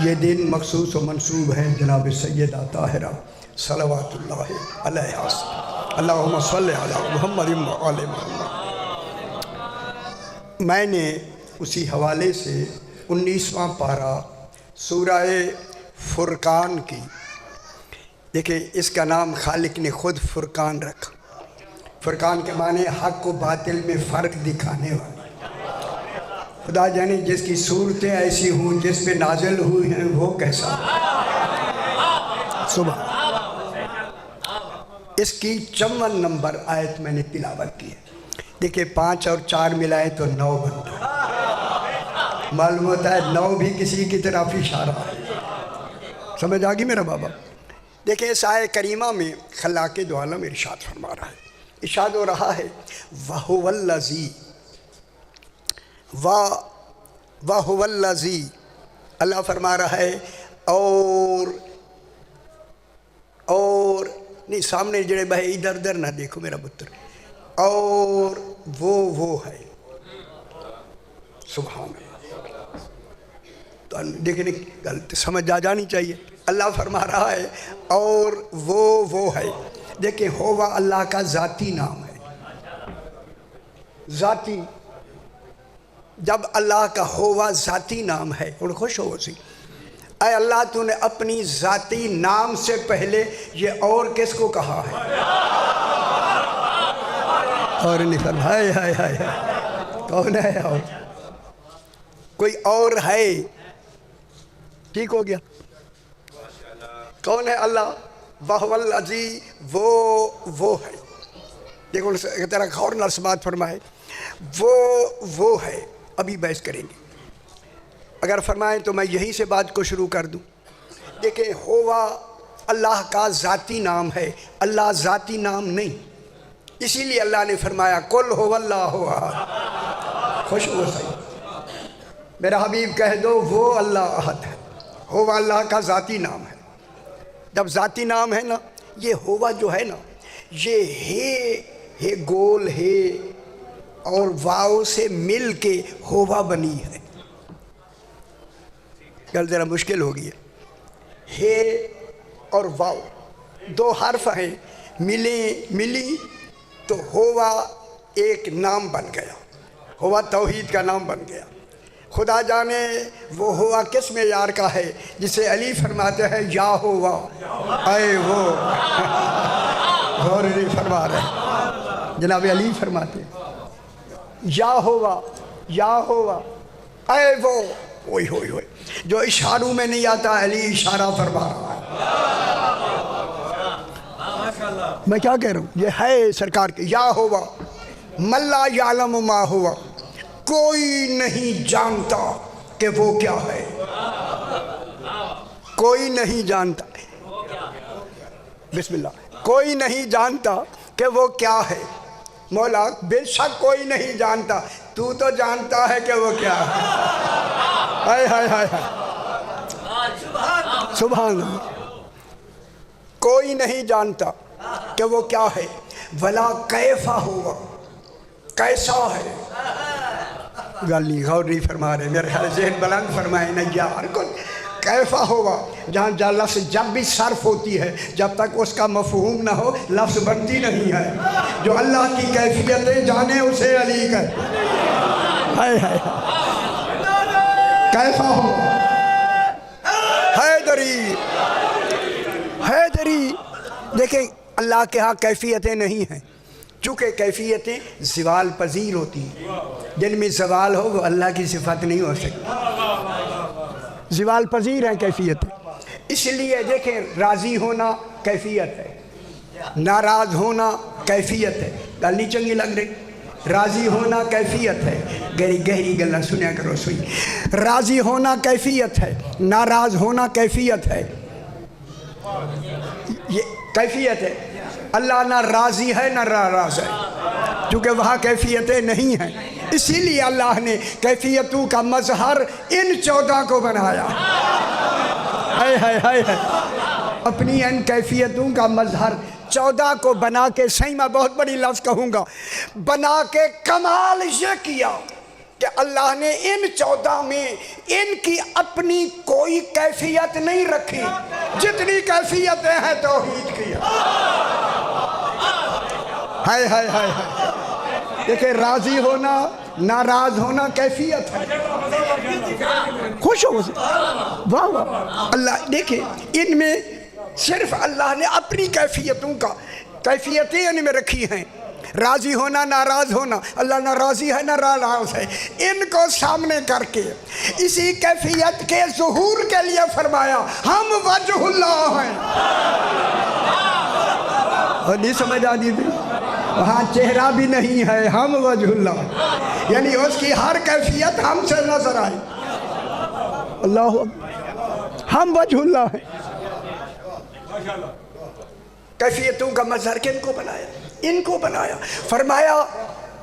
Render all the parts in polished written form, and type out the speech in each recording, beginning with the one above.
یہ دن مخصوص و منصوب ہے جناب سیدہ طاہرہ صلوات اللہ علیہ اللہم صلی علی محمد و آل محمد۔ میں نے اسی حوالے سے 19واں پارہ سورہ فرقان کی، دیکھیں اس کا نام خالق نے خود فرقان رکھا۔ فرقان کے معنی حق و باطل میں فرق دکھانے والا۔ خدا جانے جس کی صورتیں ایسی ہوں جس پہ نازل ہوئی ہیں وہ کیسا صبح۔ اس کی 54 نمبر آیت میں نے تلاوت کی ہے۔ دیکھیں 5 اور 4 ملائے تو 9 بنتا ہے۔ معلوم ہوتا ہے 9 بھی کسی کی طرف اشارہ ہے۔ سمجھ آگی میرا بابا؟ دیکھیں اس آیہ کریمہ میں خلاق دو عالم ارشاد فرما رہا ہے، ارشاد ہو رہا ہے وَهُوَ الَّذِي وَهُوَ الَّذِي، اللہ فرما رہا ہے اور نہیں، سامنے جڑے بھائی ادھر ادھر نہ دیکھو میرا پتر، اور وہ ہے سبحان اللہ۔ تو دیکھنے غلط سمجھ آ جانی چاہیے۔ اللہ فرما رہا ہے اور وہ ہے۔ دیکھیں ہووا اللہ کا ذاتی نام ہے، ذاتی۔ جب اللہ کا ہوا ذاتی نام ہے اور خوش ہو سی، اے اللہ تو نے اپنی ذاتی نام سے پہلے یہ اور کس کو کہا ہے؟ اور نہیں فرمایا ہائے ہائے ہائے کون ہے؟ اور کوئی اور ہے؟ ٹھیک ہو گیا؟ کون ہے اللہ؟ وَهُوَ الَّذِي، وہ ہے۔ دیکھو ذرا غور نال بات فرمائے، وہ ہے۔ ابھی بحث کریں گے، اگر فرمائیں تو میں یہیں سے بات کو شروع کر دوں۔ دیکھیں ہوا اللہ کا ذاتی نام ہے، اللہ ذاتی نام نہیں، اسی لیے اللہ نے فرمایا قُلْ هُوَ اللَّهُ أَحَدٌ۔ خوش ہو صحیح میرا حبیب کہہ دو وہ اللہ احد ہے۔ ہوا اللہ کا ذاتی نام ہے۔ جب ذاتی نام ہے نا، یہ ہوا جو ہے نا، یہ ہے گول ہے اور واو سے مل کے ہوا بنی ہے۔ گل ذرا مشکل ہو گئی ہے اور واو دو حرف ہیں، ملی تو ہوا ایک نام بن گیا، ہوا توحید کا نام بن گیا۔ خدا جانے وہ ہوا کس معیار کا ہے جسے علی فرماتے ہیں یا ہوا، اے وہ غور نہیں فرما رہے، جناب علی فرماتے ہیں یا ہوا اے وہ، ہوئی ہوئی جو اشاروں میں نہیں آتا علی اشارہ فرما رہا ہے۔ میں کیا کہہ رہا ہوں؟ یہ ہے سرکار کے یا ہوا من لا یعلم ما ہوا، کوئی نہیں جانتا کہ وہ کیا ہے، کوئی نہیں جانتا، بسم اللہ، کوئی نہیں جانتا کہ وہ کیا ہے۔ مولا بے شک کوئی نہیں جانتا، تو جانتا ہے کہ وہ کیا ہے۔ ہائے ہائے ہائے سبحان اللہ، کوئی نہیں جانتا کہ وہ کیا ہے، ولا کیفا ہوا، کیسا ہے۔ گل نہیں غور نہیں فرما رہے، میرے خیال ذہن بلند فرمائے نا یار کو۔ کیفا ہوا جہاں لفظ جب بھی صرف ہوتی ہے، جب تک اس کا مفہوم نہ ہو لفظ بنتی نہیں ہے۔ جو اللہ کی کیفیتیں جانے اسے علی کہتے ہیں۔ ہائے ہائے کیفا ہوا حیدری۔ دیکھیں اللہ کے ہاں کیفیتیں نہیں ہیں، چونکہ کیفیتیں زوال پذیر ہوتی ہیں۔ جن میں زوال ہو وہ اللہ کی صفت نہیں ہو سکتی، زوال پذیر ہیں کیفیتیں۔ اس لیے دیکھیں راضی ہونا کیفیت ہے، ناراض ہونا کیفیت ہے۔ گل نہیں چنگی لگ رہی؟ راضی ہونا کیفیت ہے، گہری گلیں سنیا کرو سوئی۔ راضی ہونا کیفیت ہے، ناراض ہونا کیفیت ہے، یہ کیفیت ہے۔ اللہ نہ راضی ہے نہ ناراض ہے، کیونکہ وہاں کیفیتیں نہیں ہیں۔ اسی لیے اللہ نے کیفیتوں کا مظہر ان 14 کو بنایا۔ ہائے ہائے ہائے اپنی ان کیفیتوں کا مظہر 14 کو بنا کے، صحیح میں بہت بڑی لفظ کہوں گا، بنا کے کمال یہ کیا کہ اللہ نے ان 14 میں ان کی اپنی کوئی کیفیت نہیں رکھی، جتنی کیفیتیں ہیں توحید کی۔ ہائے ہائے ہائے ہائے، دیکھیں راضی ہونا ناراض ہونا کیفیت ہے، خوش ہو واہ واہ اللہ۔ دیکھیں ان میں صرف اللہ نے اپنی کیفیتیں ان میں رکھی ہیں، راضی ہونا ناراض ہونا، اللہ نہ راضی ہے نہ ناراض ہے، ان کو سامنے کر کے اسی کیفیت کے ظہور کے لیے فرمایا ہم وجہ اللہ ہیں۔ اور نہیں سمجھ آنی بھی، وہاں چہرہ بھی نہیں ہے، ہم وجہ اللہ، یعنی اس کی ہر کیفیت ہم سے نظر آئی۔ اللہ ہم وجہ اللہ ہیں۔ کیفیتوں کا مظہر کن کو بنایا؟ ان کو بنایا، فرمایا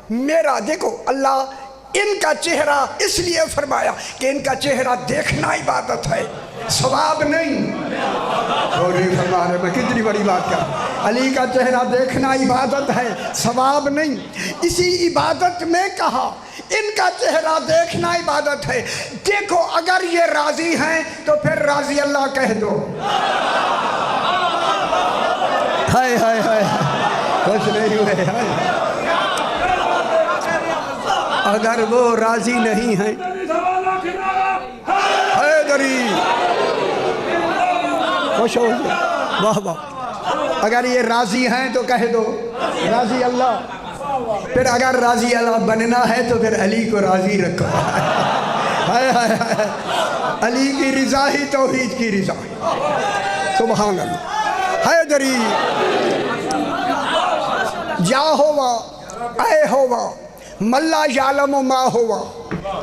میرا دیکھو اللہ ان کا چہرہ اس لیے فرمایا کہ ان کا چہرہ دیکھنا عبادت ہے، ثواب نہیں۔ اور یہ فرما رہے میں کتنی بڑی بات کر، علی کا چہرہ دیکھنا عبادت ہے، ثواب نہیں۔ اسی عبادت میں کہا ان کا چہرہ دیکھنا عبادت ہے، دیکھو اگر یہ راضی ہیں تو پھر راضی اللہ کہہ دو۔ ہائے ہائے ہائے خوش نہیں ہوئے، اگر وہ راضی نہیں ہیں حیدری خوش ہو گئے، واہ واہ، اگر یہ راضی ہیں تو کہہ دو راضی اللہ۔ پھر اگر راضی اللہ بننا ہے تو پھر علی کو راضی رکھو۔ ہائے ہائے ہائے، علی کی رضا ہی توحید کی رضا ہے، سبحان اللہ۔ حیدری یا ہوا اے ہوا ملا یعلم ما ہوا،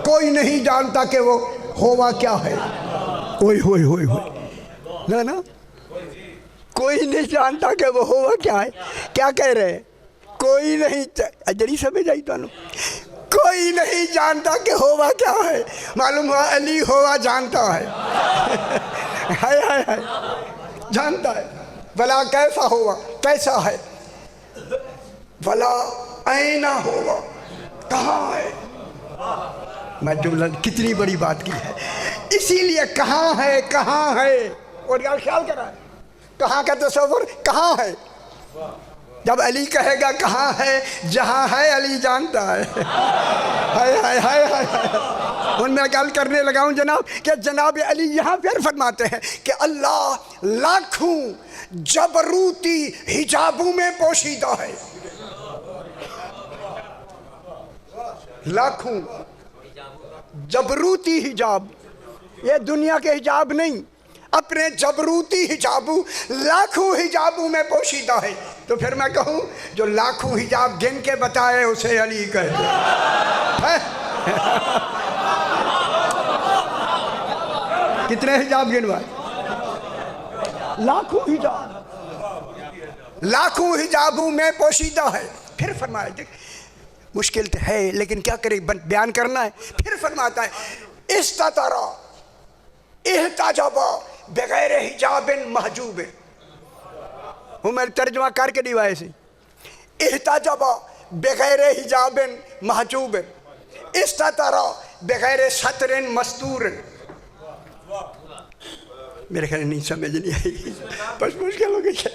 کوئی نہیں جانتا کہ وہ ہوا کیا ہے۔ اوئے ہوئے ہوئے ہوئے نا، کوئی نہیں جانتا کہ وہ ہوا کیا ہے۔ کیا کہہ رہے ہیں؟ کوئی نہیں، اجڑی سمجھ آئی تو کوئی نہیں جانتا کہ ہوا کیا ہے، معلوم ہوا علی ہوا جانتا ہے۔ ہائے ہائے ہائے، جانتا ہے۔ بلا کیسا ہوا، کیسا ہے، بلا اینا ہوا، کہاں ہے۔ میں جملہ کتنی بڑی بات کی ہے، اسی لیے کہاں ہے کہاں ہے، اور یار خیال کرا ہے کہاں کا تصور کہاں ہے۔ جب علی کہے گا کہاں ہے، جہاں ہے علی جانتا ہے۔ ہائے ہائے ہائے ہائے، ان میں گل کرنے لگا ہوں جناب کہ جناب علی یہاں پھر فرماتے ہیں کہ اللہ لاکھوں جبروتی حجابوں میں پوشیدہ ہے، لاکھوں جبروتی حجاب، یہ دنیا کے حجاب نہیں، اپنے جبروتی حجابوں لاکھوں حجابوں میں پوشیدہ ہے۔ تو پھر میں کہوں جو لاکھوں حجاب گن کے بتائے اسے علی کہتے ہیں۔ کتنے حجاب گنوائے؟ لاکھوں حجاب، لاکھوں حجابوں میں پوشیدہ ہے۔ پھر فرمایا دیکھ مشکل تو ہے لیکن کیا کرے، بیان کرنا ہے۔ پھر فرماتا ہے استترا احتجبا بغیر حجاب محجوب، وہ میں ترجمہ کر کے دیوائے سے، احتجبا بغیر حجاب محجوب، استترا بغیر ستر مستور۔ میرے خیال نہیں سمجھ نہیں آئی، بس مشکل ہو گئی ہے۔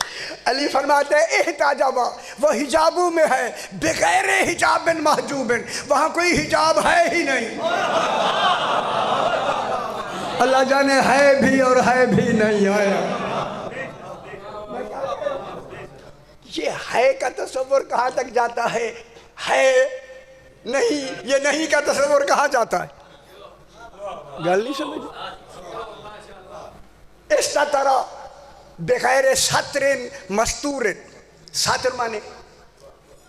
علی فرماتے ہیں احتجابا، وہ حجابوں میں ہے، بغیر حجاب محجوب، وہاں کوئی حجاب ہے ہی نہیں۔ اللہ جانے ہے بھی اور ہے بھی نہیں آیا۔ یہ ہے کا تصور کہاں تک جاتا ہے، ہے نہیں، یہ نہیں کا تصور کہاں جاتا ہے، گل نہیں سمجھ۔ استترا بغیر ستر مستور، ساتر مانے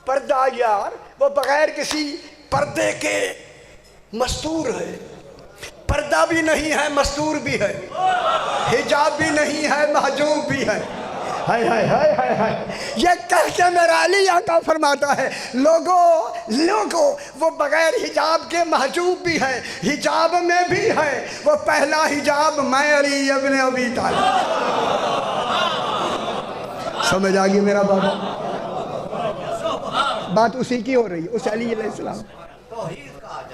پردہ، یار وہ بغیر کسی پردے کے مستور ہے، پردہ بھی نہیں ہے مستور بھی ہے، حجاب بھی نہیں ہے محجوب بھی ہے۔ ہائے ہائے ہائے ہائے ہائے، یہ کہہ کے میرا علی آقا فرماتا ہے لوگو وہ بغیر حجاب کے محجوب بھی ہے، حجاب میں بھی ہے، وہ پہلا حجاب میں علی ابن ابی طالب۔ سمجھ آگئی میرا بابا، بات اسی کی ہو رہی ہے، اس علی علیہ السلام۔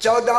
14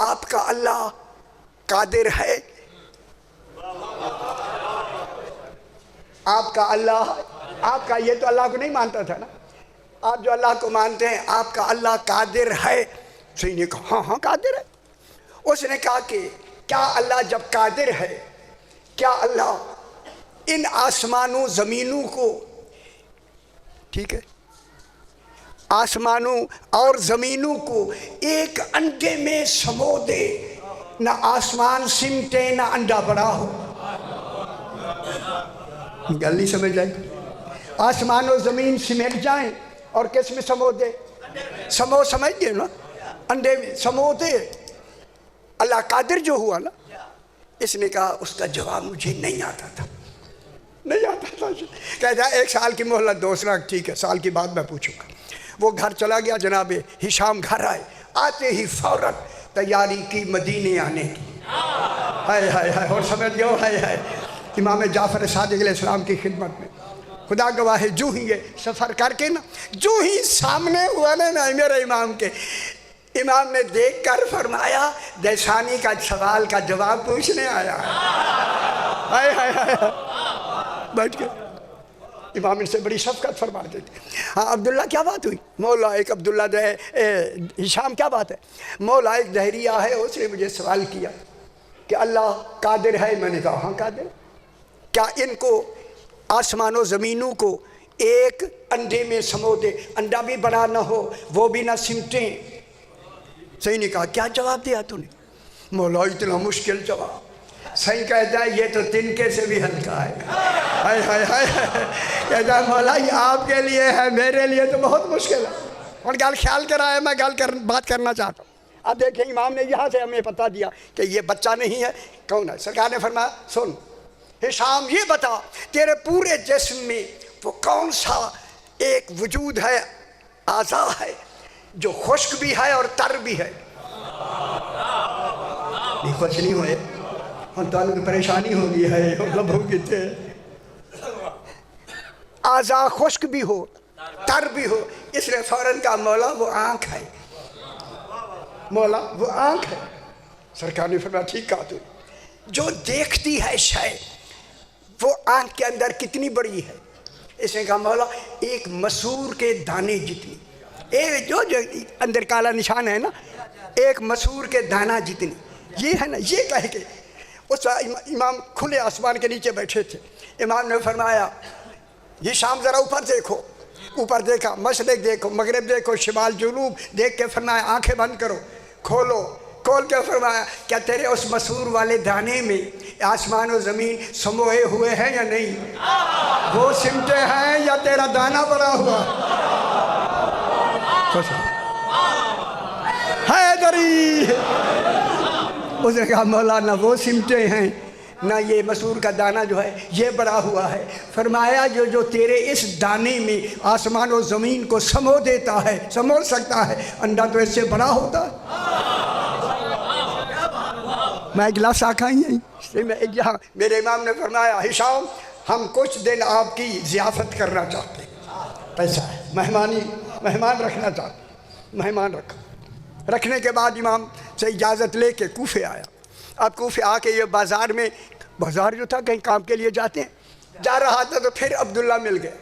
آپ کا اللہ قادر ہے؟ آپ کا اللہ، آپ کا یہ تو اللہ کو نہیں مانتا تھا نا، آپ جو اللہ کو مانتے ہیں، آپ کا اللہ قادر ہے؟ صحیح نے کہا ہاں ہاں قادر ہے۔ اس نے کہا کہ کیا اللہ جب قادر ہے، کیا اللہ ان آسمانوں زمینوں کو، ٹھیک ہے، آسمانوں اور زمینوں کو ایک انڈے میں سمو دے، نہ آسمان سمٹے نہ انڈا بڑا ہو؟ گل نہیں سمجھ آئی؟ آسمان و زمین سمٹ جائیں اور کس میں سمو دے؟ سمو سمجھ گئے نا، انڈے میں سمو دے۔ اللہ قادر جو ہوا نا، اس نے کہا اس کا جواب مجھے نہیں آتا تھا، نہیں آتا تھا۔ کہتا ہے 1 سال کی مہلت، دوسرا ٹھیک ہے سال کی بات میں پوچھوں گا۔ وہ گھر چلا گیا، جناب ہشام گھر آئے، آتے ہی فوراً تیاری کی مدینے آنے کی۔ ہائے ہائے ہائے، اور سمجھ گئے ہائے ہائے، امام جعفر صادق علیہ السلام کی خدمت میں، خدا گواہ ہے، جو ہی یہ سفر کر کے نا، جو ہی سامنے ہوا نا میرے امام کے، امام نے دیکھ کر فرمایا دیسانی کا سوال کا جواب پوچھنے آیا۔ ہائے ہائے ہائے، بیٹھ کے امام ان سے بڑی شفقت فرما دیتے۔ ہاں عبداللہ کیا بات ہوئی؟ مولا ایک عبداللہ ہشام کیا بات ہے؟ مولا ایک دہریہ ہے، اس نے مجھے سوال کیا کہ اللہ قادر ہے؟ میں نے کہا ہاں قادر۔ کیا ان کو آسمان و زمینوں کو ایک انڈے میں سمو دے، انڈا بھی بڑا نہ ہو وہ بھی نہ سمٹیں؟ صحیح نے کہا کیا جواب دیا تو نے؟ مولا اتنا مشکل جواب۔ صحیح کہتا ہے یہ تو تنکے سے بھی ہلکا ہے۔ ہائے ہائے ہائے، کہتا ہے مولا یہ آپ کے لیے ہے، میرے لیے تو بہت مشکل ہے۔ اور گل خیال کرا ہے، میں بات کرنا چاہتا ہوں۔ اب دیکھیں امام نے یہاں سے ہمیں بتا دیا کہ یہ بچہ نہیں ہے، کون ہے؟ سرکار نے فرمایا سن ہشام یہ بتا تیرے پورے جسم میں وہ کون سا ایک وجود ہے، اعضاء ہے جو خشک بھی ہے اور تر بھی ہے؟ نہیں خوش نہیں ہوئے، ہم تو پریشانی ہو گئی ہے، مطلب ہو گئے تھے۔ اعضاء خشک بھی ہو تر بھی ہو، اس نے فوراً کہا مولا وہ آنکھ ہے، مولا وہ آنکھ ہے۔ سرکار نے فرمایا ٹھیک کہا تو، جو دیکھتی ہے شے وہ آنکھ کے اندر کتنی بڑی ہے؟ اس نے کہا مولا ایک مسور کے دانے جتنی، ایک جو اندر کالا نشان ہے نا، ایک مسور کے دانہ جتنی، یہ ہے نا۔ یہ کہہ کے اس امام کھلے آسمان کے نیچے بیٹھے تھے، امام نے فرمایا یہ شام ذرا اوپر دیکھو، اوپر دیکھا، مشرق دیکھو، مغرب دیکھو، شمال جنوب دیکھ کے فرمایا آنکھیں بند کرو، کھولو، کھول کے فرمایا کیا تیرے اس مسور والے دانے میں آسمان و زمین سموئے ہوئے ہیں یا نہیں؟ وہ سمٹے ہیں یا تیرا دانہ بڑا ہوا؟ حیدری، اس نے کہا مولا نہ وہ سمٹے ہیں نہ یہ مسور کا دانہ جو ہے یہ بڑا ہوا ہے۔ فرمایا جو تیرے اس دانے میں آسمان و زمین کو سمو دیتا ہے، سمو سکتا ہے، انڈا تو اس سے بڑا ہوتا ہے۔ میں ایک گلاس آکھائی ہیں یہاں، میرے امام نے فرمایا ہشام ہم کچھ دن آپ کی ضیافت کرنا چاہتے ہیں، پیسہ ہے، مہمان رکھنا چاہتے ہیں، مہمان رکھنے کے بعد امام سے اجازت لے کے کوفے آیا۔ اب کوفے آ کے یہ بازار جو تھا کہیں کام کے لیے جاتے ہیں، جا رہا تھا تو پھر عبداللہ مل گئے۔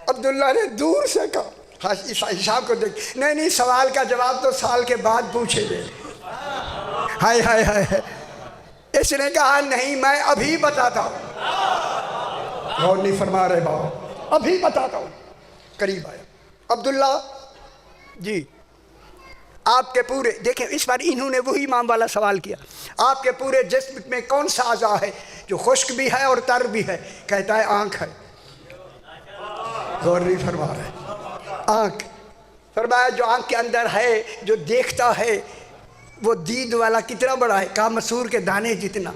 عبداللہ نے دور سے کہا ہشام کو دیکھ، نہیں سوال کا جواب تو سال کے بعد پوچھے گے۔ ہائے ہائے ہائے، اس نے کہا نہیں میں ابھی بتاتا ہوں، غور نہیں فرما رہے بابا، ابھی بتاتا ہوں۔ قریب آیا عبداللہ جی، آپ کے پورے، دیکھیں اس بار انہوں نے وہی امام والا سوال کیا، آپ کے پورے جسم میں کون سا اعضاء ہے جو خشک بھی ہے اور تر بھی ہے؟ کہتا ہے آنکھ ہے۔ غور نہیں فرما رہے، آنکھ۔ فرمایا جو آنکھ کے اندر ہے جو دیکھتا ہے وہ دید والا کتنا بڑا ہے؟ کہا مسور کے دانے جتنا۔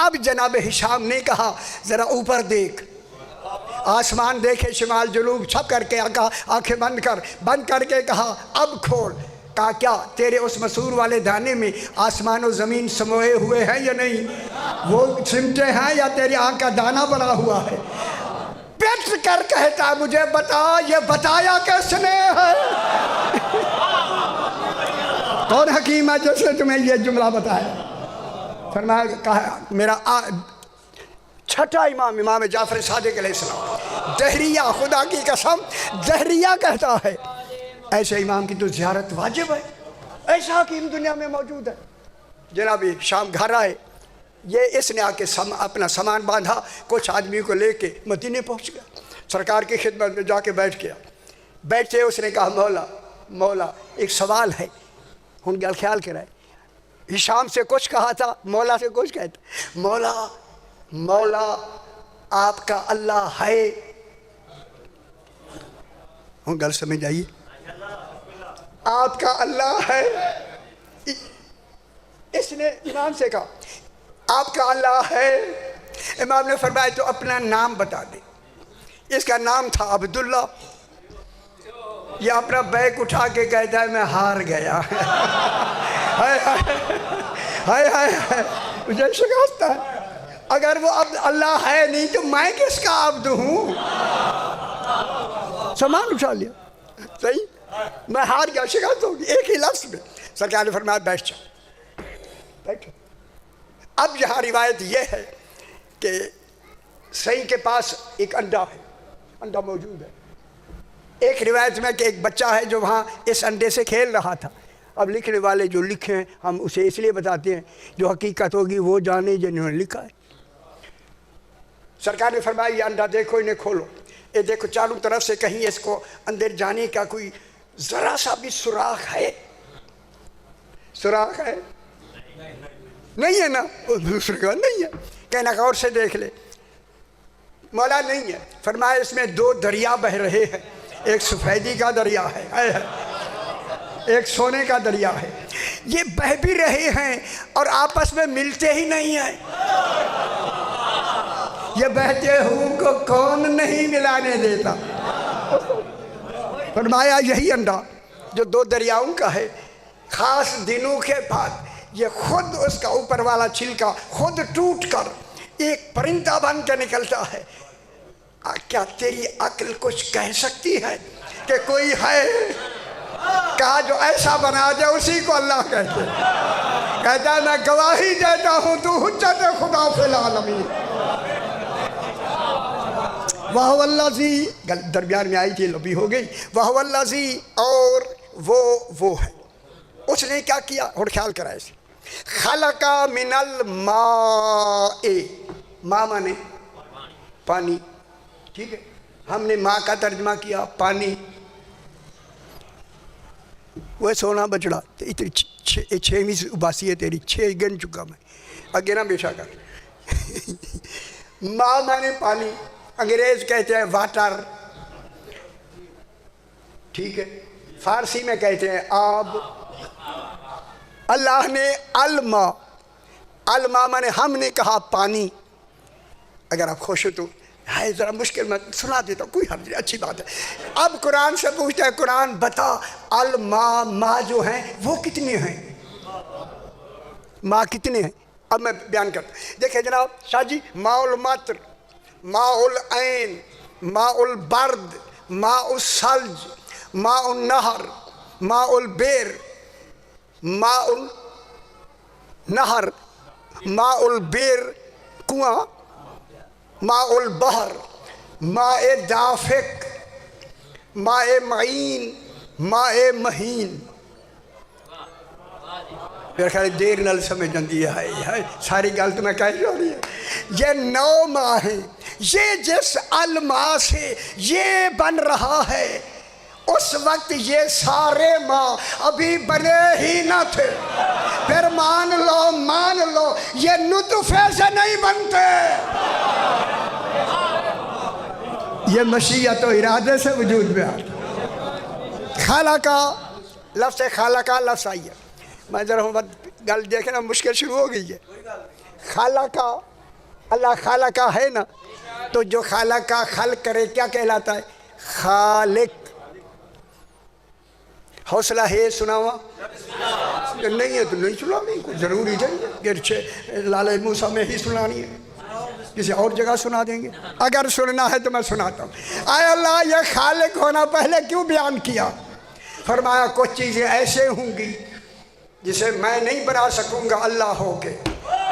اب جناب ہشام نے کہا ذرا اوپر دیکھ، آسمان دیکھے، شمال جنوب چھپ کر کے کہا آنکھیں بند کر کے کہا اب کھول۔ کہا کیا تیرے اس مسور والے دانے میں آسمان و زمین سموئے ہوئے ہیں یا نہیں؟ وہ سمٹے ہیں یا تیری آنکھ کا دانہ بڑا ہوا ہے؟ پیٹ کر کہتا مجھے بتا، یہ بتایا کس نے ہے؟ کون حکیم ہے جس نے تمہیں یہ جملہ بتایا؟ فرمایا کہا میرا چھٹا امام، امام جعفر صادق علیہ السلام، دہریہ، خدا کی قسم دہریہ کہتا ہے ایسے امام کی تو زیارت واجب ہے، ایسا حکیم دنیا میں موجود ہے۔ جناب شام گھر آئے، یہ اس نے آ کے اپنا سامان باندھا، کچھ آدمی کو لے کے مدینے پہنچ گیا، سرکار کی خدمت میں جا کے بیٹھ گیا۔ بیٹھتے اس نے کہا مولا ایک سوال ہے، ان گل خیال کرائے، ہشام سے کچھ کہا تھا، مولا سے کچھ کہتا، مولا آپ کا اللہ ہے؟ ان گل سمجھ آئیے، آپ کا اللہ ہے؟ اس نے امام سے کہا آپ کا اللہ ہے؟ امام نے فرمایا تو اپنا نام بتا دے۔ اس کا نام تھا عبداللہ۔ یہ اپنا بیگ اٹھا کے کہتا ہے میں ہار گیا۔ ہائے ہائے مجھے شکست ہے، اگر وہ عبد اللہ ہے نہیں تو میں کس کا عبد ہوں؟ سامان اٹھا لیا، صحیح، میں ہار گیا، شکست ہوگی ایک ہی لفظ میں۔ سرکار نے فرمایا بیٹھ جاؤ، بیٹھو۔ اب یہاں روایت یہ ہے کہ صحیح کے پاس ایک انڈا ہے، انڈا موجود ہے۔ ایک روایت میں کہ ایک بچہ ہے جو وہاں اس انڈے سے کھیل رہا تھا۔ اب لکھنے والے جو لکھے ہیں ہم اسے اس لیے بتاتے ہیں، جو حقیقت ہوگی وہ جانے جنہوں نے لکھا ہے۔ سرکار نے فرمایا یہ انڈا دیکھو، انہیں کھولو، یہ دیکھو چاروں طرف سے کہیں اس کو اندر جانے کا کوئی ذرا سا بھی سوراخ ہے؟ سوراخ ہے؟ نہیں ہے نا؟ دوسرے کا نہیں ہے، کہنا غور سے دیکھ لے۔ مولا نہیں ہے۔ فرمایا اس میں دو دریا بہ رہے ہیں، ایک سفیدی کا دریا ہے، ایک سونے کا دریا ہے، یہ بہ بھی رہے ہیں اور آپس میں ملتے ہی نہیں ہیں۔ یہ بہتے ہوں کو کون نہیں ملانے دیتا؟ فرمایا یہی انڈا جو دو دریاؤں کا ہے، خاص دنوں کے بعد یہ خود اس کا اوپر والا چھلکا خود ٹوٹ کر ایک پرندہ بن کے نکلتا ہے۔ کیا تیری عقل کچھ کہہ سکتی ہے کہ کوئی ہے؟ کہا جو ایسا بنا دے اسی کو اللہ کہتے، کہتا ہے میں گواہی دیتا ہوں تو حجت خدا فی العالمین۔ وَهُوَ الَّذِي، درمیان میں آئی تھی لبی ہو گئی، وَهُوَ الَّذِي، اور وہ ہے۔ اس نے کیا کیا؟ اور خیال کرا اسے، خلق من الماء، ماء مانے پانی، ٹھیک ہے، ہم نے ماں کا ترجمہ کیا پانی۔ وہ سونا بچڑا اتنی چھویں اباسی ہے تیری، 6 گن چکا میں، اگے نہ بیشا کر۔ ماں مانے پانی، انگریز کہتے ہیں واٹر، ٹھیک ہے، فارسی میں کہتے ہیں آب۔ اللہ نے الماء، الماء مانے ہم نے کہا پانی۔ اگر آپ خوش ہو تو ہے ذرا مشکل میں سنا دیتا ہوں، کوئی حرج نہیں، اچھی بات ہے۔ اب قرآن سے پوچھتا ہے قرآن بتا الماء، ماء جو ہیں وہ کتنے ہیں؟ ماء کتنے ہیں؟ اب میں بیان کرتا ہوں۔ دیکھیں جناب شاہ جی، ماء المطر، ماء العین، ماء البرد، ماء الثلج، ماء النہر، ماء البیر، ماء النہر، ماء البیر کنواں، ماء البحر، ماء دافق، ماء معین، ماء مہین۔ میرے خیال دیر نال سمجھ جاندی ہے، ساری گل تو میں کہہ رہی ہے۔ یہ 9 ماء ہیں، یہ جس الماء سے یہ بن رہا ہے اس وقت یہ سارے ماء ابھی بنے ہی نہ تھے۔ پھر مان لو یہ نطفے سے نہیں بنتے، یہ مشیت و ارادے سے وجود میں آتا۔ خالقہ، لفظ خالقہ لفظ آئی ہے، میں ذرا گل دیکھنا مشکل شروع ہو گئی ہے۔ خالقہ، اللہ خالقہ ہے نا، تو جو خالقہ خلق کرے کیا کہلاتا ہے؟ خالق۔ حوصلہ ہے سناوا؟ نہیں ہے تو نہیں سنانی، ضروری چاہیے، گرچہ لالے موسیٰ میں ہی سنانی ہے، کسی اور جگہ سنا دیں گے۔ اگر سننا ہے تو میں سناتا ہوں۔ اے اللہ یہ خالق ہونا پہلے کیوں بیان کیا؟ فرمایا کچھ چیزیں ایسے ہوں گی جسے میں نہیں بنا سکوں گا اللہ ہو کے،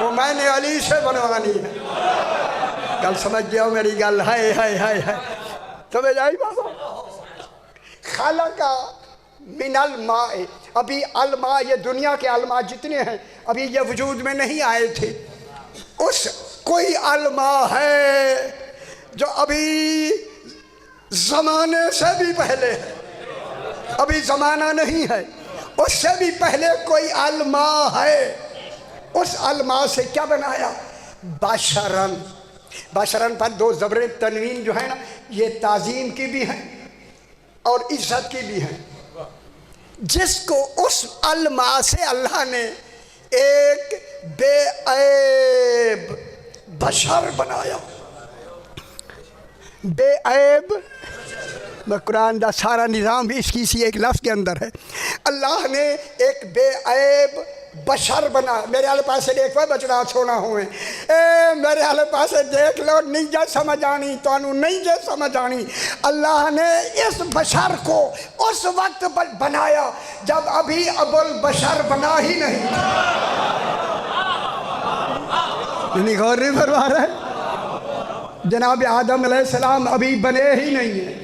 وہ میں نے علی سے بنوانی ہے۔ گل سمجھ گیا میری گل؟ ہائے ہائے ہائے ہائے، سمجھ آئی بابا؟ خلق من الماء، ابھی الماء، یہ دنیا کے الماء جتنے ہیں ابھی یہ وجود میں نہیں آئے تھے، اس کوئی الماء ہے جو ابھی زمانے سے بھی پہلے ہے، ابھی زمانہ نہیں ہے، اس سے بھی پہلے کوئی الماء ہے۔ اس الماء سے کیا بنایا؟ بشرن۔ بشرن پر دو زبر تنوین جو ہے نا، یہ تعظیم کی بھی ہیں اور عزت کی بھی ہیں۔ جس کو اس الماء سے اللہ نے ایک بے عیب بشر بنایا، بے عیب، میں قرآن دا سارا نظام بھی اس کی سی ایک لفظ کے اندر ہے۔ اللہ نے ایک بے عیب بشر بنا۔ میرے والے پاس دیکھ بچڑا سونا ہوئے، اے میرے والے پاس دیکھ لو، نہیں جا سمجھ آنی تو نہیں جا سمجھ آنی۔ اللہ نے اس بشر کو اس وقت بنایا جب ابھی ابو البشر بنا ہی نہیں، غور نہیں فرما رہے؟ جناب آدم علیہ السلام ابھی بنے ہی نہیں ہیں،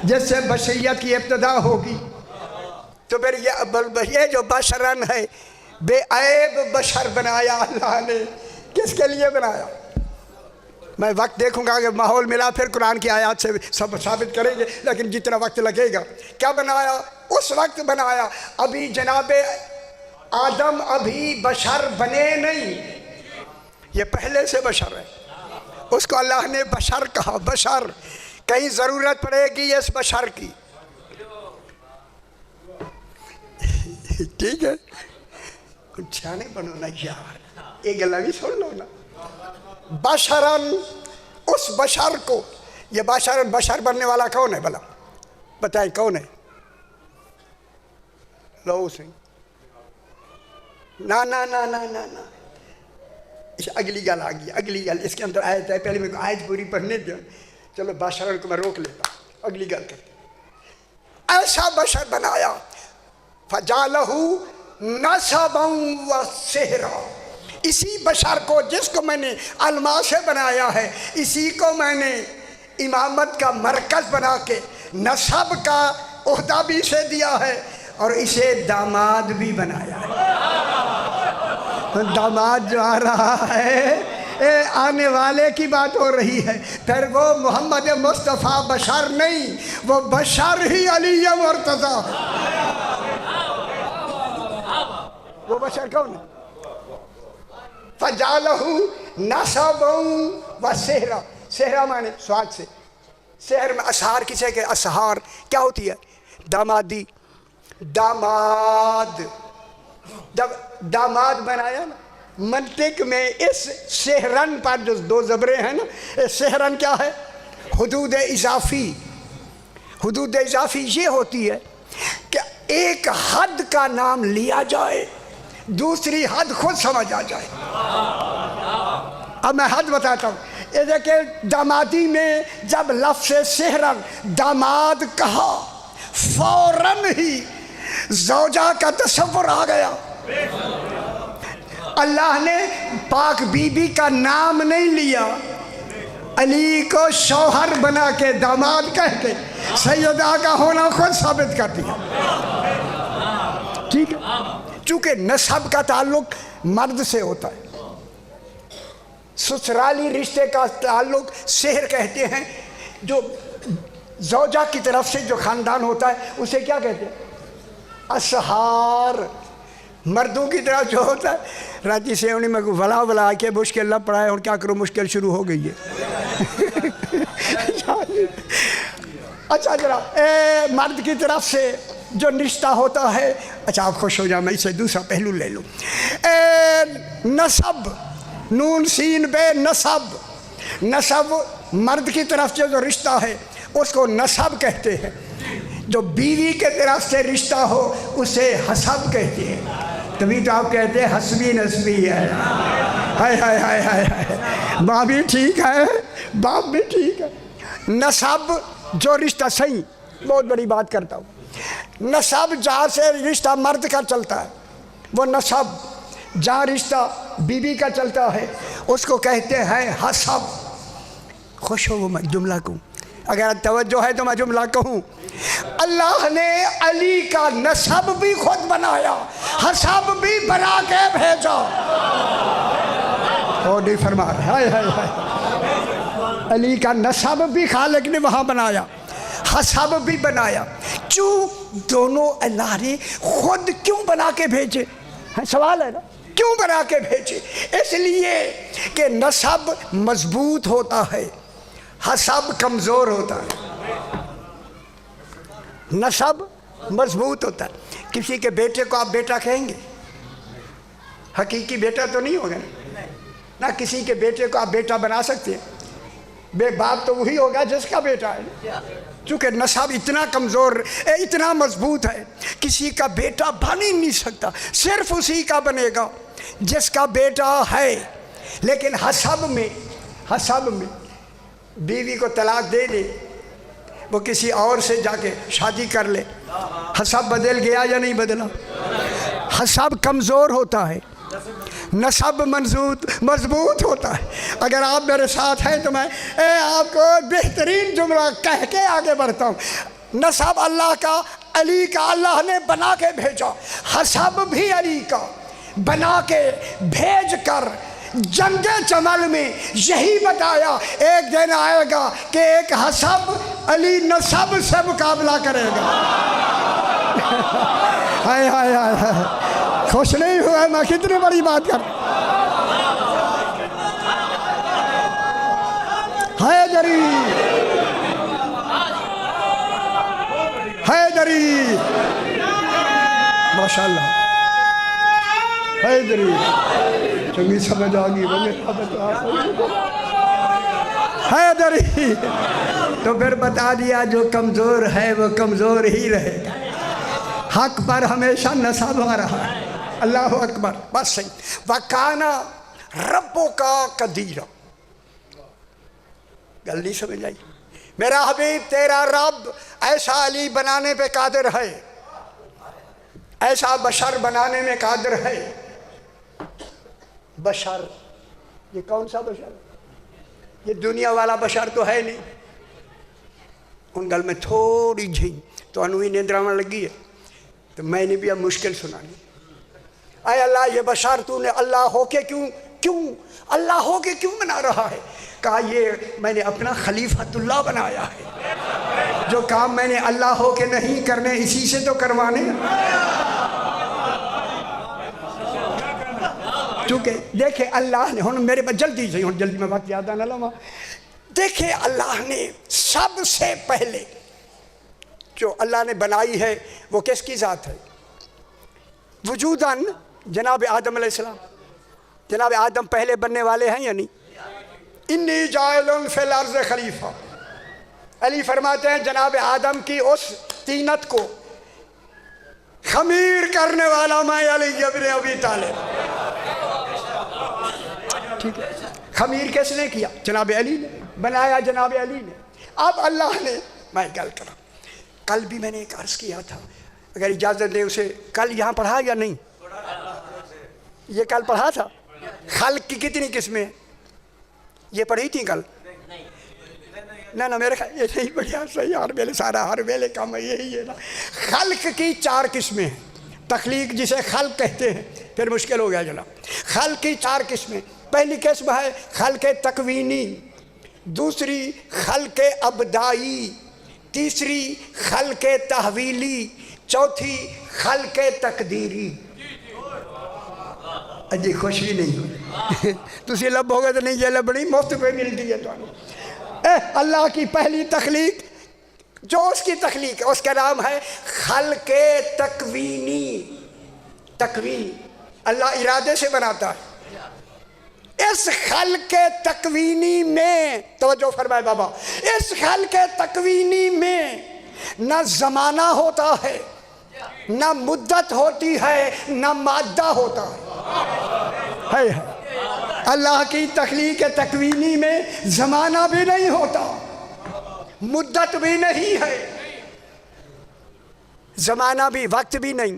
جس سے بشریت کی ابتدا ہوگی۔ تو پھر یہ جو بشرن ہے، بے عیب بشر بنایا اللہ نے، کس کے لیے بنایا؟ میں وقت دیکھوں گا کہ ماحول ملا پھر قرآن کی آیات سے سب ثابت کریں گے، لیکن جتنا وقت لگے گا۔ کیا بنایا؟ اس وقت بنایا ابھی جناب آدم ابھی بشر بنے نہیں، یہ پہلے سے بشر ہے، اس کو اللہ نے بشر کہا۔ بشر، کہیں ضرورت پڑے گی اس بشر کی، ٹھیک ہے؟ کچھ چھانے بنو نا یار، ایک گلہ بھی سن لو نا۔ بشرن، اس بشر کو، یہ بشر بننے والا کون ہے بھلا؟ بتائیں کون ہے؟ لو سنگھ؟ نا نا نا نا نا نا، اگلی گل آ گئی، اگلی گل اس کے اندر آیت ہے، پہلے میں کو آیت پوری پڑھنے دیں، چلو بشرن کو میں روک لیتا، اگلی گل کرتے۔ ایسا بشر بنایا، فجعلہ نسبا و سحرا، اسی بشر کو جس کو میں نے الماء سے بنایا ہے، اسی کو میں نے امامت کا مرکز بنا کے نسب کا عہدہ بھی اسے دیا ہے اور اسے داماد بھی بنایا ہے۔ داماد جو آ رہا ہے، آنے والے کی بات ہو رہی ہے، پھر وہ محمد مصطفیٰ بشر نہیں، وہ بشر ہی علی مرتضیٰ۔ وہ بشر کون ہے؟ فجعلہ نسبا و سحرا، سحرا مانے سواد سے، سحر میں اسحار کسے کہ اسحار کیا ہوتی ہے؟ دامادی، داماد۔ جب داماد بنایا نا، منطق میں اس سحرن پر جو دو زبریں ہیں نا، سحرن کیا ہے؟ حدود اضافی۔ حدود اضافی یہ ہوتی ہے کہ ایک حد کا نام لیا جائے، دوسری حد خود سمجھ آ جائے۔ اب میں حد بتاتا ہوں، یہ دیکھیں دامادی میں جب لفظ سحرن داماد کہا، فوراً ہی زوجہ کا تصور آ گیا۔ اللہ نے پاک بی بی کا نام نہیں لیا، علی کو شوہر بنا کے داماد کہہ کے سیدہ کا ہونا خود ثابت کر دیا، ٹھیک ہے؟ چونکہ نسب کا تعلق مرد سے ہوتا ہے، سسرالی رشتے کا تعلق سحر کہتے ہیں، جو زوجہ کی طرف سے جو خاندان ہوتا ہے اسے کیا کہتے ہیں؟ اسحار۔ مردوں کی طرف جو ہوتا ہے، راجی سے انہیں میں ولا ولا کے مشکل لگ پڑا ہے، اور کیا کروں مشکل شروع ہو گئی ہے۔ اچھا ذرا مرد کی طرف سے جو رشتہ ہوتا ہے، اچھا آپ خوش ہو جاؤ، میں اسے دوسرا پہلو لے لوں۔ نسب، نون سین بے نسب، نسب مرد کی طرف سے جو رشتہ ہے اس کو نسب کہتے ہیں، جو بیوی کے طرف سے رشتہ ہو اسے حسب کہتے ہیں۔ تبھی تو آپ کہتے ہیں حسبی نسبی ہے، ہائے ہائے ہائے ہائے، ماں بھی ٹھیک ہے باپ بھی ٹھیک ہے۔ نسب جو رشتہ، صحیح بہت بڑی بات کرتا ہوں، نسب جہاں سے رشتہ مرد کا چلتا ہے، وہ نسب جہاں رشتہ بیوی کا چلتا ہے اس کو کہتے ہیں حسب۔ خوش ہو وہ میں جملہ کہوں، اگر توجہ ہے تو میں جملہ کہوں۔ اللہ نے علی کا نسب بھی خود بنایا، حسب بھی بنا کے بھیجا۔ اور نہیں فرما رہے، ہائے ہائے ہائے، علی کا نسب بھی خالق نے وہاں بنایا، حسب بھی بنایا۔ کیوں دونوں اللہ نے خود کیوں بنا کے بھیجے؟ سوال ہے نا، کیوں بنا کے بھیجے؟ اس لیے کہ نسب مضبوط ہوتا ہے، حسب کمزور ہوتا ہے۔ نسب مضبوط ہوتا ہے۔ کسی کے بیٹے کو آپ بیٹا کہیں گے؟ حقیقی بیٹا تو نہیں ہوگا نہ کسی کے بیٹے کو آپ بیٹا بنا سکتے ہیں؟ بے باپ تو وہی ہوگا جس کا بیٹا ہے، چونکہ نسب اتنا کمزور اتنا مضبوط ہے، کسی کا بیٹا بن ہی نہیں سکتا، صرف اسی کا بنے گا جس کا بیٹا ہے۔ لیکن حسب میں بیوی کو طلاق دے دے، وہ کسی اور سے جا کے شادی کر لے، حسب بدل گیا یا نہیں بدلا؟ حسب کمزور ہوتا ہے، نسب مضبوط ہوتا ہے۔ اگر آپ میرے ساتھ ہیں تو میں آپ کو بہترین جملہ کہہ کے آگے بڑھتا ہوں۔ نسب اللہ کا، علی کا اللہ نے بنا کے بھیجا، حسب بھی علی کا بنا کے بھیج کر جنگ چمل میں یہی بتایا ایک دن آئے گا کہ ایک حسب علی نسب سے مقابلہ کرے گا۔ ہائے ہائے ہائے ہائے، خوش نہیں ہوا میں کتنی بڑی بات کر۔ حیدری حیدری، ماشاءاللہ حیدری، چنگی سمجھ آگی حیدری۔ تو پھر بتا دیا جو کمزور ہے وہ کمزور ہی رہے گا، حق پر ہمیشہ نسب آ رہا ہے۔ اللہ اکبر، بس صحیح۔ وَكَانَ رَبُّكَ قَدِيرًا، گل نہیں سمجھ آئی؟ میرا حبیب تیرا رب ایسا علی بنانے پہ قادر ہے، ایسا بشر بنانے میں قادر ہے۔ بشر، یہ کون سا بشر؟ یہ دنیا والا بشر تو ہے نہیں۔ ان گل میں تھوڑی جھی تو انوی نیندرہ میں لگی ہے، تو میں نے بھی اب مشکل سنانی۔ اے اللہ، یہ بشر تو نے اللہ ہو کے کیوں اللہ ہو کے کیوں بنا رہا ہے؟ کہا یہ میں نے اپنا خلیفۃ اللہ بنایا ہے، جو کام میں نے اللہ ہو کے نہیں کرنے اسی سے تو کروانے۔ چونکہ دیکھیں اللہ نے، ہن میرے پاس جلدی سے، ہن جلدی میں بات یاد آنا لما، دیکھیں اللہ نے سب سے پہلے جو اللہ نے بنائی ہے وہ کس کی ذات ہے؟ وجوداً جناب آدم علیہ السلام۔ جناب آدم پہلے بننے والے ہیں یا نہیں؟ انی جاعل فی الارض خلیفہ، علی فرماتے ہیں جناب آدم کی اس طینت کو خمیر کرنے والا میں علی ابن ابی طالب۔ ٹھیک ہے، خمیر کس نے کیا؟ جناب علی نے بنایا، جناب علی نے۔ اب اللہ نے، میں گل کرا، کل بھی میں نے ایک عرض کیا تھا، اگر اجازت دے اسے کل یہاں پڑھا یا نہیں؟ یہ کل پڑھا تھا۔ خلق کی کتنی قسمیں ہیں؟ یہ پڑھی تھی کل؟ نہ میرے خیال یہ نہیں پڑھا، صحیح، ہر ویلے سارا ہر ویلے کام یہی ہے نا۔ خلق کی 4 قسمیں ہیں، تخلیق جسے خلق کہتے ہیں، پھر مشکل ہو گیا جناب۔ خلق کی 4 قسمیں، پہلی قسم ہے خلق تکوینی، دوسری خلق ابدائی، تیسری خلق تحویلی، چوتھی خلق تقدیری۔ اجی خوش بھی نہیں ہوئی تسی لب ہوگا تو نہیں، یہ لبڑی مفت پہ ملتی ہے تو اللہ کی پہلی تخلیق، جو اس کی تخلیق ہے اس کا نام ہے خلق تکوینی۔ تکوین اللہ ارادے سے بناتا ہے۔ اس خلق تکوینی میں توجہ فرمائے بابا، اس خلق تکوینی میں نہ زمانہ ہوتا ہے، نہ مدت ہوتی ہے، نہ مادہ ہوتا ہے۔ اللہ کی تخلیق تکوینی میں زمانہ بھی نہیں ہوتا، مدت بھی نہیں ہے، زمانہ بھی، وقت بھی نہیں،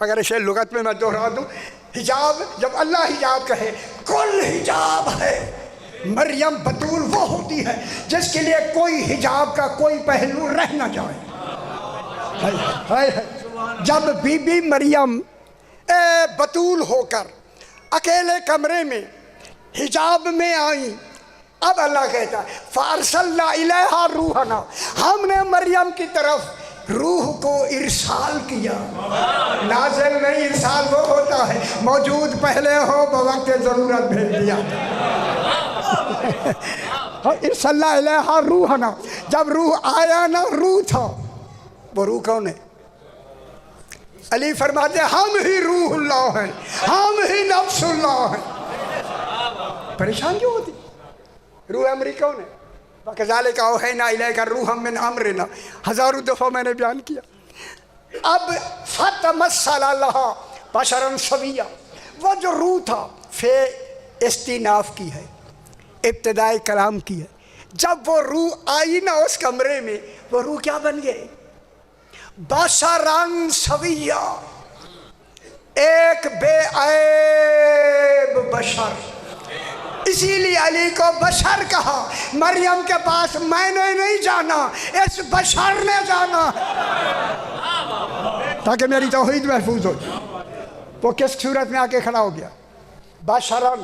اگر اسے لغت میں دوہرا دوں، حجاب جب اللہ حجاب کہے، کل حجاب ہے، مریم بطول وہ ہوتی ہے جس کے لیے کوئی حجاب کا کوئی پہلو رہ نہ جائے۔ جب بی بی مریم بطول ہو کر اکیلے کمرے میں حجاب میں آئیں، اب اللہ کہتا ہے فَأَرْسَلْنَا إِلَيْهَا رُوحَنَا، ہم نے مریم کی طرف روح کو ارسال کیا۔ نازل نہیں، ارسال وہ ہوتا ہے موجود پہلے ہو بوقت ضرورت بھیج دیا۔ ارسلنا الیہا روحنا، جب روح آیا نا، روح تھا، وہ روح کون ہے؟ علی فرماتے ہیں ہم ہی روح اللہ ہیں، ہم ہی نفس اللہ ہیں۔ پریشان کیوں ہوتی؟ روح امری کون ہے؟ وَكَذَلِكَ أَوْحَيْنَا إِلَيْكَ رُوحًا مِّنْ أَمْرِنَا، ہزاروں دفعہ میں نے بیان کیا۔ اب فَتَمَثَّلَ لَهَا بَشَرًا سَوِيًّا، وہ جو روح تھا فے استیناف کی ہے، ابتدائی کلام کی ہے۔ جب وہ روح آئی نا اس کمرے میں، وہ روح کیا بن گئے؟ بَشَرًا سَوِيًّا، ایک بے عیب بشر۔ اسی لیے علی کو بشر کہا۔ مریم کے پاس میں نے نہیں جانا، اس بشر نے جانا تاکہ میری توحید محفوظ ہو۔ وہ کس صورت میں آ کے کھڑا ہو گیا؟ بشرن،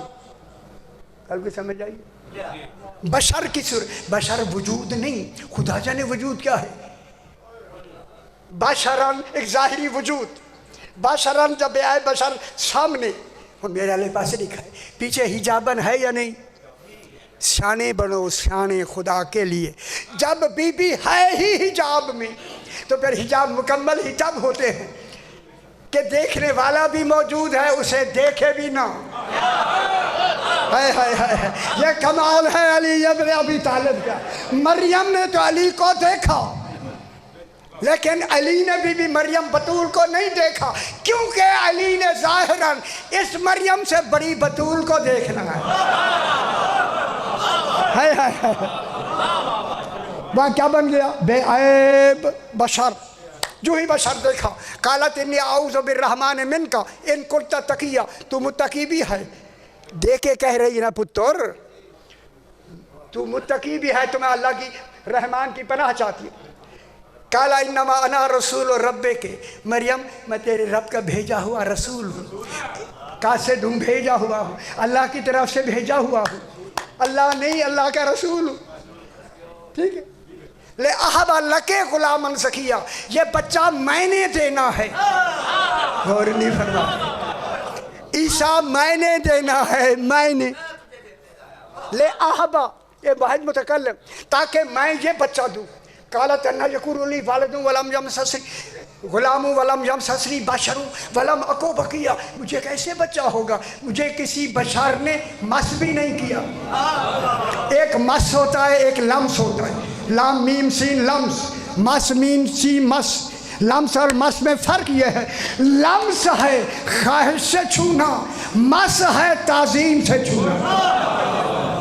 کل بھی سمجھ آئیے، بشر کی صورت۔ بشر وجود نہیں، خدا جانے وجود کیا ہے۔ بشرن ایک ظاہری وجود، بشرن جب آئے بشر سامنے، میرے علیہ پاس لکھا ہے پیچھے حجابن ہے یا نہیں؟ شانے بنو شانے خدا کے لیے۔ جب بی بی ہے ہی حجاب میں تو پھر حجاب مکمل ہی جب ہوتے ہیں کہ دیکھنے والا بھی موجود ہے، اسے دیکھے بھی نہ۔ یہ کمال ہے علی ابن ابی طالب کا۔ مریم نے تو علی کو دیکھا، لیکن علی نے بھی مریم بطول کو نہیں دیکھا، کیونکہ علی نے ظاہراً اس مریم سے بڑی بطول کو دیکھنا ہے۔ وہاں کیا بن گیا؟ بے عیب بشر۔ جو ہی بشر دیکھا، قالت انی اعوذ بالرحمن منک ان کنت تقیا، تو متقی بھی ہے۔ دیکھے کہہ رہی نا پتر، تو متقی بھی ہے، تو میں اللہ کی رحمان کی پناہ چاہتی ہوں۔ قال انما انا رسول ربے کے، مریم میں تیرے رب کا بھیجا ہوا رسول ہوں، قاصد ہوں، بھیجا ہوا ہوں، اللہ کی طرف سے بھیجا ہوا ہوں، اللہ نہیں، اللہ کا رسول ہوں۔ ٹھیک ہے، لے احب لکے غلامن زکیہ، یہ بچہ میں نے دینا ہے۔ غور نہیں فرما، عیسیٰ میں نے دینا ہے، میں نے لے احبا، یہ واحد متکلم، تاکہ میں یہ بچہ دوں۔ قالت انہ یکون لی والد ولم یمسسنی غلام ولم یمسسنی بشر ولم اکو بقیہ، مجھے کیسے بچہ ہوگا، مجھے کسی بشر نے مس بھی نہیں کیا۔ ایک مس ہوتا ہے، ایک لمس ہوتا ہے، لام میم سین لمس، مس میم سین مس۔ لمس اور مس میں فرق یہ ہے، لمس ہے خواہش سے چھونا، مس ہے تعظیم سے چھونا۔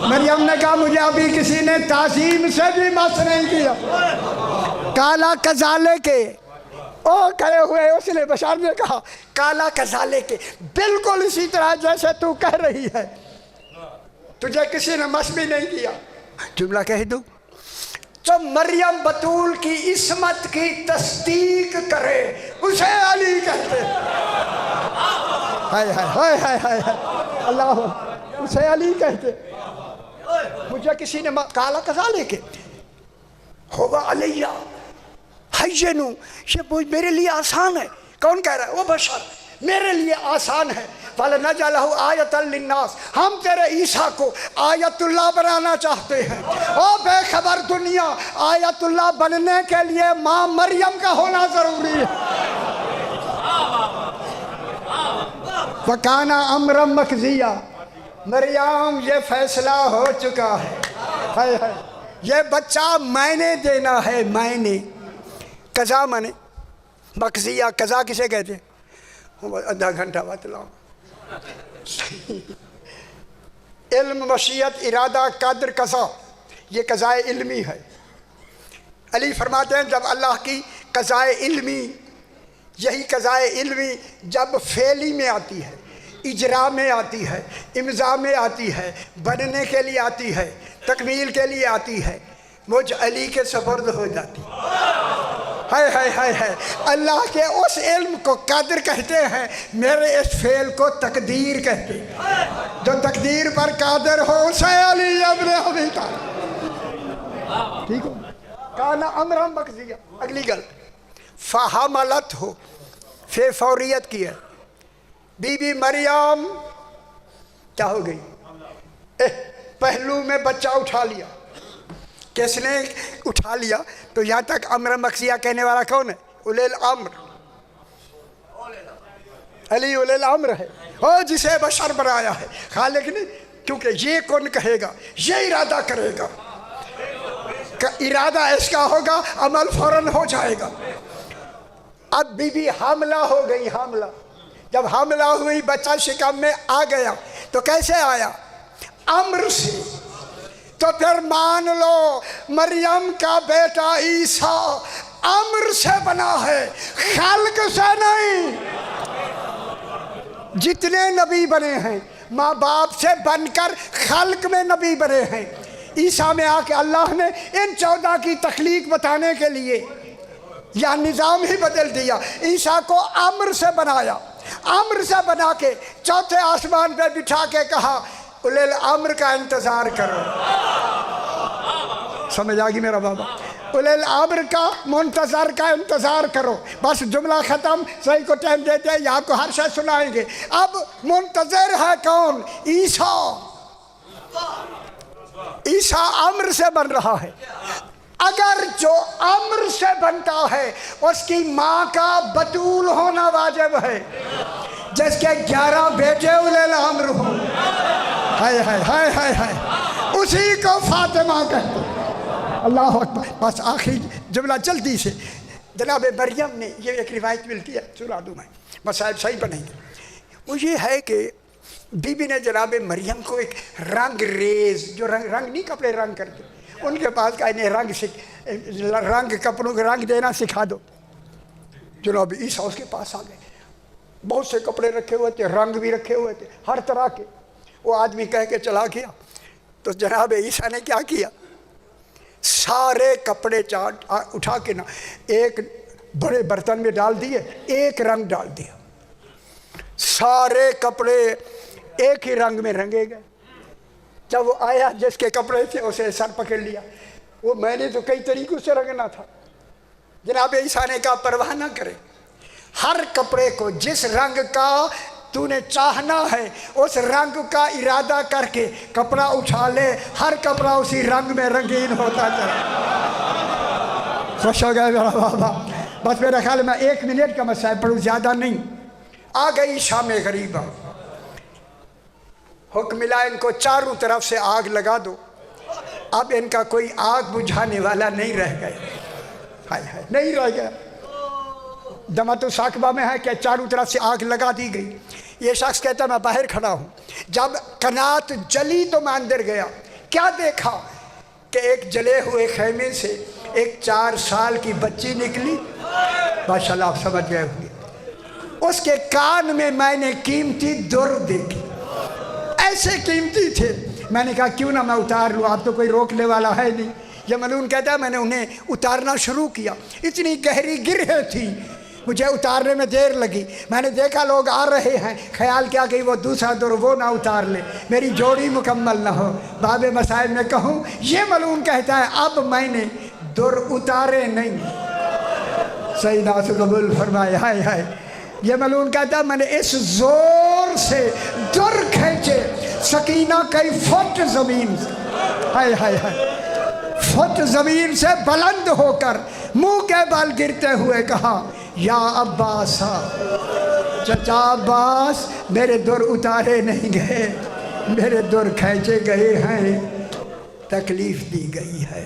مریم نے کہا مجھے ابھی کسی نے تعظیم سے بھی مس نہیں کیا۔ کالا کزالے کے، او کھڑے ہوئے اس نے بشر نے کہا کالا کزالے کے، بالکل اسی طرح جیسے تو کہہ رہی ہے، تجھے کسی نے مس بھی نہیں کیا۔ جملہ کہہ دوں، جو مریم بطول کی عصمت کی تصدیق کرے اسے علی کہتے ہیں۔ ہائے ہائے ہائے ہائے اللہ، اسے علی کہتے۔ مجھے کسی نے کالا کزالے کے ہوا علیہ حینو، یہ میرے لیے آسان ہے۔ کون کہہ رہا ہے؟ وہ بشر، میرے لیے آسان ہے۔ وَلَنَجْعَلَهُ آیَةً لِلنَّاسِ، ہم تیرے عیسیٰ کو آیت اللہ بنانا چاہتے ہیں۔ او بے خبر دنیا، آیت اللہ بننے کے لیے ماں مریم کا ہونا ضروری ہے۔ وَكَانَ أَمْرًا مَقْضِيًّا، مریم یہ فیصلہ ہو چکا ہے، یہ بچہ میں نے دینا ہے، میں نے۔ قضا مانے مقضیہ، قضا کسے کہتے ہیں؟ آدھا گھنٹہ بتلاؤں۔ علم، مشیت، ارادہ، قدر، قضا، یہ قضائے علمی ہے۔ علی فرماتے ہیں جب اللہ کی قضائے علمی یہی قضائے علمی جب فعلی میں آتی ہے، اجرا میں آتی ہے، امضاء میں آتی ہے، بننے کے لیے آتی ہے، تکمیل کے لیے آتی ہے، مجھ علی کے سپرد ہو جاتی ہے۔ اللہ کے اس علم کو قدر کہتے ہیں، میرے اس فعل کو تقدیر کہتے ہیں۔ جو تقدیر پر قادر ہو اسے علی ابن ابی طالب، ٹھیک ہو، کانا امرا مقضیہ۔ اگلی گل، فحملت ہو، فی فوریت کی ہے، بی بی مریم کیا ہو گئی؟ پہلو میں بچہ اٹھا لیا۔ کس نے اٹھا لیا؟ تو یہاں تک امر مقضیہ کہنے والا کون ہے؟ اولی الامر، علی اولی الامر ہے، اور جسے بشر بنایا ہے، خالق نے، کیونکہ یہ کون کہے گا، یہ ارادہ کرے گا، ارادہ اس کا ہوگا، عمل فوراً ہو جائے گا۔ اب بی بی حاملہ ہو گئی، حاملہ، جب حاملہ ہوئی بچہ شکم میں آ گیا تو کیسے آیا؟ امر سے۔ تو پھر مان لو مریم کا بیٹا عیسیٰ امر سے بنا ہے، خلق سے نہیں۔ جتنے نبی بنے ہیں ماں باپ سے بن کر خلق میں نبی بنے ہیں، عیسیٰ میں آ کے اللہ نے ان 14 کی تخلیق بتانے کے لیے یا نظام ہی بدل دیا۔ عیسیٰ کو امر سے بنایا، امر سے بنا کے چوتھے آسمان پہ بٹھا کے کہا اولی الامر کا انتظار کرو۔ سمجھ آگی میرا بابا؟ اولی الامر کا منتظر کا انتظار کرو۔ بس جملہ ختم، صحیح کو ٹائم دیتے ہیں، آپ کو ہر شے سنائیں گے۔ اب منتظر ہے کون؟ عیسیٰ۔ عیسیٰ امر سے بن رہا ہے۔ اگر جو امر سے بنتا ہے اس کی ماں کا بتول ہونا واجب ہے، جس کے 11 بیٹے اولی الامر ہوں، اسی کو فاطمہ کہتے ہیں۔ اللہ اکبر۔ بس آخری جملہ جلدی سے، جناب مریم نے، یہ ایک روایت ملتی ہے، سنا دوں میں، مسائل صحیح بنیں گے۔ وہ یہ ہے کہ بی بی نے جناب مریم کو ایک رنگ ریز، جو رنگ نہیں کپڑے رنگ کرتے، ان کے پاس کہا انہیں رنگ کپڑوں کے رنگ دینا سکھا دو۔ جناب عیسیٰ اس کے پاس آ گئے، بہت سے کپڑے رکھے ہوئے تھے، رنگ بھی رکھے ہوئے تھے ہر طرح کے۔ وہ آدمی کہہ کے چلا گیا تو جناب عیسیٰ نے کیا کیا؟ سارے کپڑے اٹھا کے نا ایک بڑے برتن میں ڈال دیے، ایک رنگ ڈال دیا، سارے کپڑے ایک ہی رنگ میں رنگے گئے۔ جب وہ آیا جس کے کپڑے تھے اسے سر پکڑ لیا، وہ میں نے تو کئی طریقوں سے رنگنا تھا۔ جناب عیسیٰ نے کہا پرواہ نہ کرے، ہر کپڑے کو جس رنگ کا تو نے چاہنا ہے اس رنگ کا ارادہ کر کے کپڑا اٹھا لے، ہر کپڑا اسی رنگ میں رنگین ہوتا جائے۔ خوش ہو گئے میرا بابا؟ بس میرا خیال میں 1 منٹ کا مسئلہ پڑھوں، زیادہ نہیں۔ آ گئی شام غریبہ، حکم ملا ان کو چاروں طرف سے آگ لگا دو۔ اب ان کا کوئی آگ بجھانے والا نہیں رہ گیا، نہیں رہ گیا۔ دمت الثاقبہ میں ہے کہ چاروں طرف سے آگ لگا دی گئی۔ یہ شخص کہتا ہے میں باہر کھڑا ہوں، جب قنات جلی تو میں اندر گیا، کیا دیکھا کہ ایک جلے ہوئے خیمے سے ایک 4 سال کی بچی نکلی۔ ماشاءاللہ آپ سمجھ گئے ہوئے، اس کے کان میں نے قیمتی در دیکھی، ایسے قیمتی تھے۔ میں نے کہا کیوں نہ میں اتار لوں، آپ تو کوئی روکنے والا ہے نہیں۔ یہ ملعون کہتا ہے میں نے انہیں اتارنا شروع کیا، اتنی گہری گرہیں تھی، مجھے اتارنے میں دیر لگی۔ میں نے دیکھا لوگ آ رہے ہیں، خیال کیا کہ وہ دوسرا در وہ نہ اتار لے، میری جوڑی مکمل نہ ہو۔ باب مسائل میں کہوں، یہ ملعون کہتا ہے اب میں نے در اتارے نہیں۔ سیدنا سے قبول فرمائے، ہائے ہائے۔ یہ ملعون کہتا ہے میں نے اس زور سے در کھینچے، سکینہ کئی فٹ زمین سے، ہائے ہائے ہائے، فٹ زمین سے بلند ہو کر منہ کے بال گرتے ہوئے کہا یا عباس، چچا عباس، میرے در اتارے نہیں گئے، میرے در کھینچے گئے ہیں، تکلیف دی گئی ہے۔